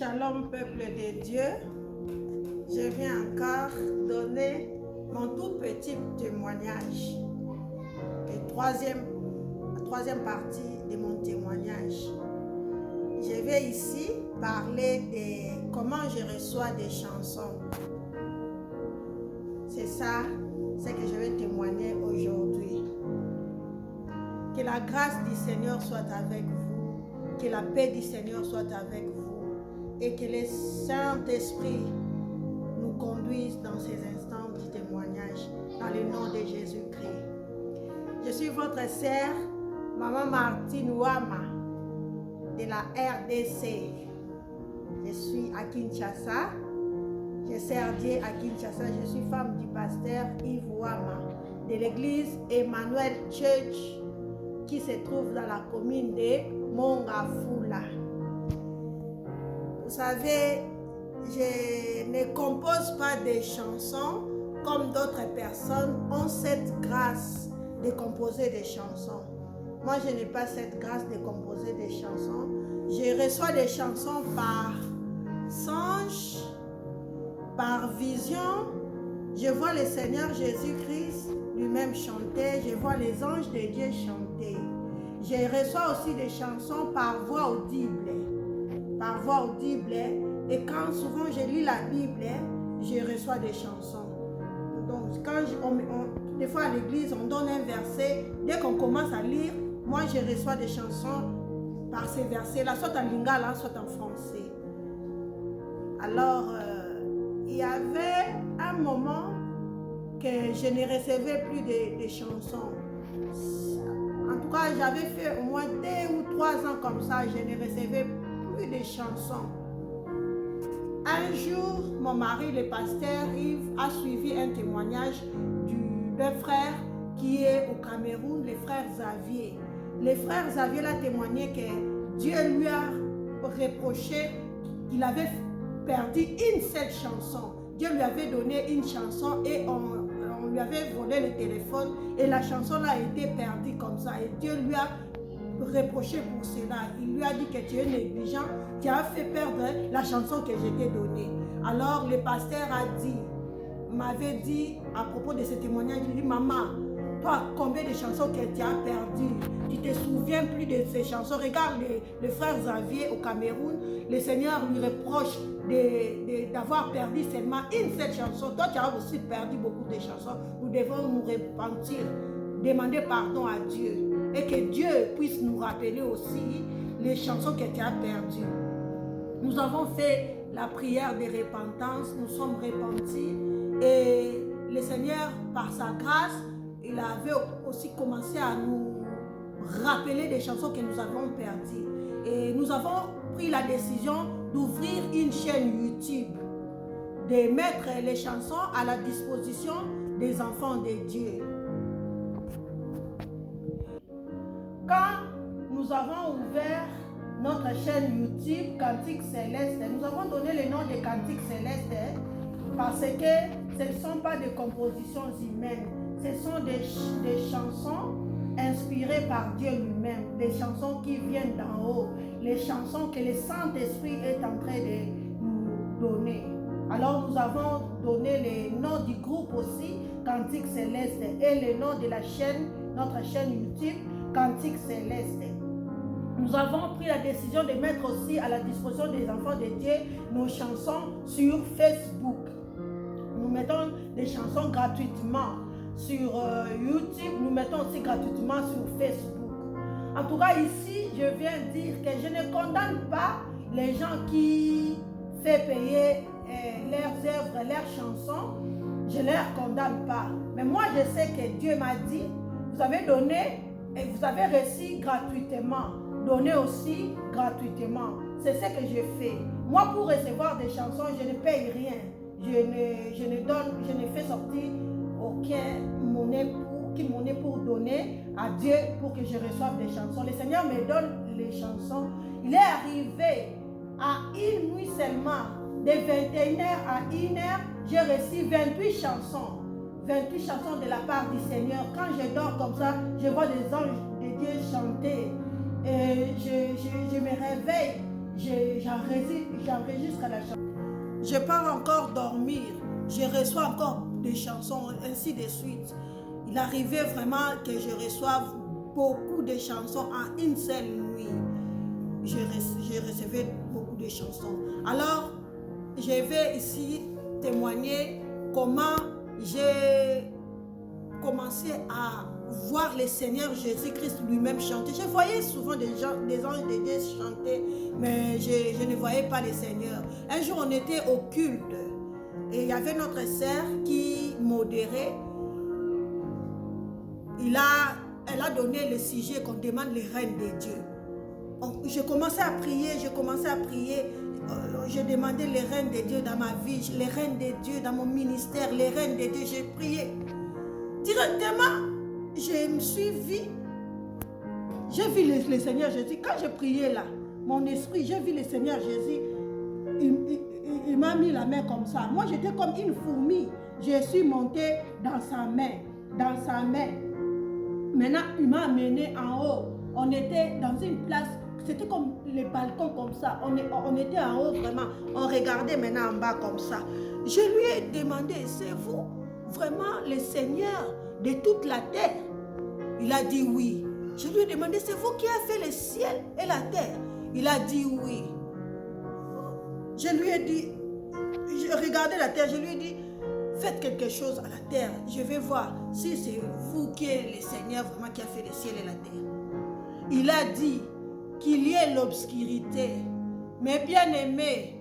Shalom peuple de Dieu, je viens encore donner mon tout petit témoignage, la troisième partie de mon témoignage. Je vais ici parler de comment je reçois des chansons. C'est ça, c'est que je vais témoigner aujourd'hui. Que la grâce du Seigneur soit avec vous, que la paix du Seigneur soit avec vous et que le Saint-Esprit nous conduise dans ces instants du témoignage, dans le nom de Jésus-Christ. Je suis votre sœur, Maman Martine Ouama, de la RDC. Je suis à Kinshasa. Je sers Dieu à Kinshasa. Je suis femme du pasteur Yves Ouama de l'église Emmanuel Church qui se trouve dans la commune de Mongafula. Vous savez, je ne compose pas des chansons comme d'autres personnes ont cette grâce de composer des chansons. Moi, je n'ai pas cette grâce de composer des chansons. Je reçois des chansons par songe, par vision. Je vois le Seigneur Jésus-Christ lui-même chanter. Je vois les anges de Dieu chanter. Je reçois aussi des chansons par voix audible. Par voix audible. Et quand souvent je lis la Bible, je reçois des chansons. Donc, quand des fois à l'église, on donne un verset. Dès qu'on commence à lire, moi je reçois des chansons par ces versets-là, soit en lingala, soit en français. Alors, il y avait un moment que je ne recevais plus de chansons. En tout cas, j'avais fait au moins 2 ou 3 ans comme ça, je ne recevais plus de chansons. Un jour, mon mari, le pasteur Yves, a suivi un témoignage d'un frère qui est au Cameroun, le frère Xavier. Le frère Xavier a témoigné que Dieu lui a reproché qu'il avait perdu une seule chanson. Dieu lui avait donné une chanson et on lui avait volé le téléphone et la chanson a été perdue comme ça. Et Dieu lui a reproché pour cela. Il lui a dit que tu es négligent, tu as fait perdre la chanson que je t'ai donnée. Alors le pasteur m'avait dit à propos de ce témoignage, il dit, maman, toi, combien de chansons que tu as perdues? Tu ne te souviens plus de ces chansons? Regarde le frère Xavier au Cameroun, le Seigneur lui reproche d'avoir perdu seulement une seule chanson. Toi, tu as aussi perdu beaucoup de chansons. Nous devons nous repentir, demander pardon à Dieu. Et que Dieu puisse nous rappeler aussi les chansons que tu as perdues. Nous avons fait la prière de repentance, nous sommes repentis. Et le Seigneur, par sa grâce, il avait aussi commencé à nous rappeler des chansons que nous avons perdues. Et nous avons pris la décision d'ouvrir une chaîne YouTube, de mettre les chansons à la disposition des enfants de Dieu. Quand nous avons ouvert notre chaîne YouTube Cantique Céleste, nous avons donné le nom de Cantique Céleste parce que ce ne sont pas des compositions humaines, ce sont des chansons inspirées par Dieu lui-même, des chansons qui viennent d'en haut, les chansons que le Saint-Esprit est en train de nous donner. Alors nous avons donné le nom du groupe aussi, Cantique Céleste, et le nom de la chaîne, notre chaîne YouTube, Cantique Céleste. Nous avons pris la décision de mettre aussi à la disposition des enfants de Dieu nos chansons sur Facebook. Nous mettons des chansons gratuitement sur YouTube, nous mettons aussi gratuitement sur Facebook. En tout cas, ici, je viens dire que je ne condamne pas les gens qui font payer leurs œuvres, leurs chansons. Je ne les condamne pas. Mais moi, je sais que Dieu m'a dit, vous avez donné et vous avez reçu gratuitement. Donnez aussi gratuitement. C'est ce que je fais. Moi, pour recevoir des chansons, je ne paye rien. Je ne fais sortir aucune monnaie pour donner à Dieu pour que je reçoive des chansons. Le Seigneur me donne les chansons. Il est arrivé à une nuit seulement, de 21h à 1h, j'ai reçu 28 chansons. 28 chansons de la part du Seigneur. Quand je dors comme ça, je vois des anges de Dieu chanter. Et je me réveille j'enregistre la chanson. Je pars encore dormir, je reçois encore des chansons, ainsi de suite. Il arrivait vraiment que je reçoive beaucoup de chansons en une seule nuit. Je recevais beaucoup de chansons. Alors, je vais ici témoigner comment j'ai commencé à voir le Seigneur Jésus-Christ lui-même chanter. Je voyais souvent des anges de Dieu chanter, mais je ne voyais pas le Seigneur. Un jour, on était au culte et il y avait notre sœur qui modérait. Elle a donné le sujet qu'on demande les reines de Dieu. Je commençais à prier, je demandais les reines de Dieu dans ma vie, les reines de Dieu dans mon ministère, les reines de Dieu, j'ai prié. Directement, je me suis vue, j'ai vu le Seigneur Jésus. Quand j'ai prié là, mon esprit, j'ai vu le Seigneur Jésus, il m'a mis la main comme ça. Moi, j'étais comme une fourmi. Je suis montée dans sa main. Maintenant, il m'a amené en haut. On était dans une place, c'était comme les balcons comme ça. On était en haut vraiment. On regardait maintenant en bas comme ça. Je lui ai demandé, c'est vous vraiment le Seigneur de toute la terre? Il a dit oui. Je lui ai demandé, c'est vous qui avez fait le ciel et la terre? Il a dit oui. Je lui ai dit, je regardais la terre, je lui ai dit, faites quelque chose à la terre. Je vais voir si c'est vous qui êtes le Seigneur vraiment qui a fait le ciel et la terre. Il a dit qu'il y ait l'obscurité. Mais bien aimé,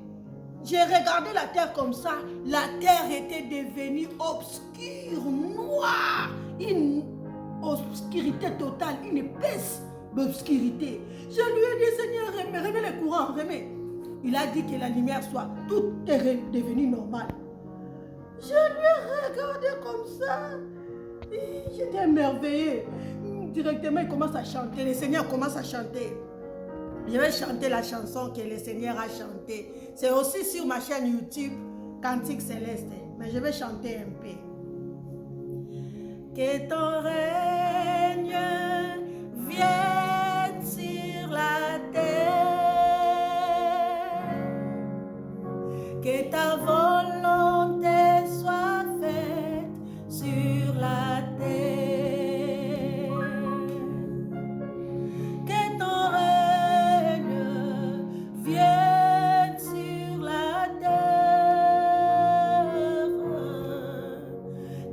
j'ai regardé la terre comme ça. La terre était devenue obscure, noire. Une obscurité totale, une épaisse d'obscurité. Je lui ai dit, Seigneur, remets le courant, remets. Il a dit que la lumière soit, tout est devenu normal. Je lui ai regardé comme ça. J'étais émerveillée. Directement, il commence à chanter. Le Seigneur commence à chanter. Je vais chanter la chanson que le Seigneur a chantée. C'est aussi sur ma chaîne YouTube, Cantique Céleste. Mais je vais chanter un peu. Que ton règne vienne sur la terre. Que ta volonté soit faite sur la terre. Que ton règne vienne sur la terre.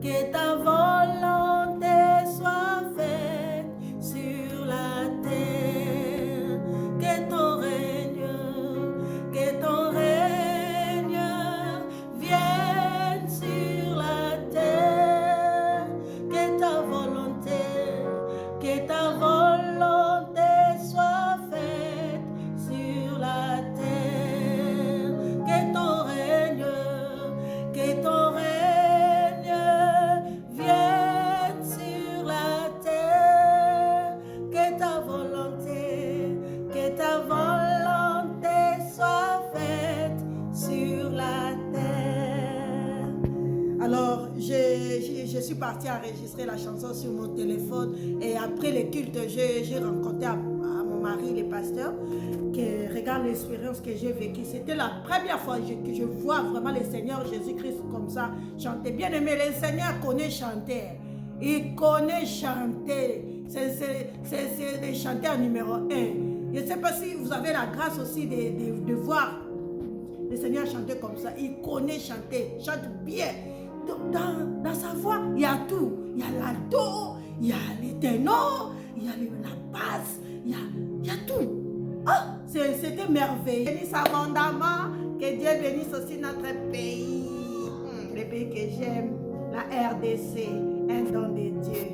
Que ta volonté soit faite sur la terre. Que ton règne vienne sur la terre. Que ta volonté soit faite sur la terre. Que ton règne vienne sur la terre. Que ta volonté soit faite sur la terre. Alors, je suis partie enregistrer la chanson sur mon téléphone et après le culte, j'ai rencontré à mon mari, le pasteur, qui regarde l'expérience que j'ai vécue. C'était la première fois que je vois vraiment le Seigneur Jésus-Christ comme ça chanter. Bien aimé, le Seigneur connaît chanter. Il connaît chanter. C'est le chanteur numéro 1. Je ne sais pas si vous avez la grâce aussi de voir le Seigneur chanter comme ça. Il connaît chanter, chante bien. Dans sa voix, il y a tout. Il y a l'alto, il y a les ténors, il y a la basse, il y a tout. Oh, c'était merveilleux. Bénisse abondamment. Que Dieu bénisse aussi notre pays. Le pays que j'aime, la RDC, un don de Dieu.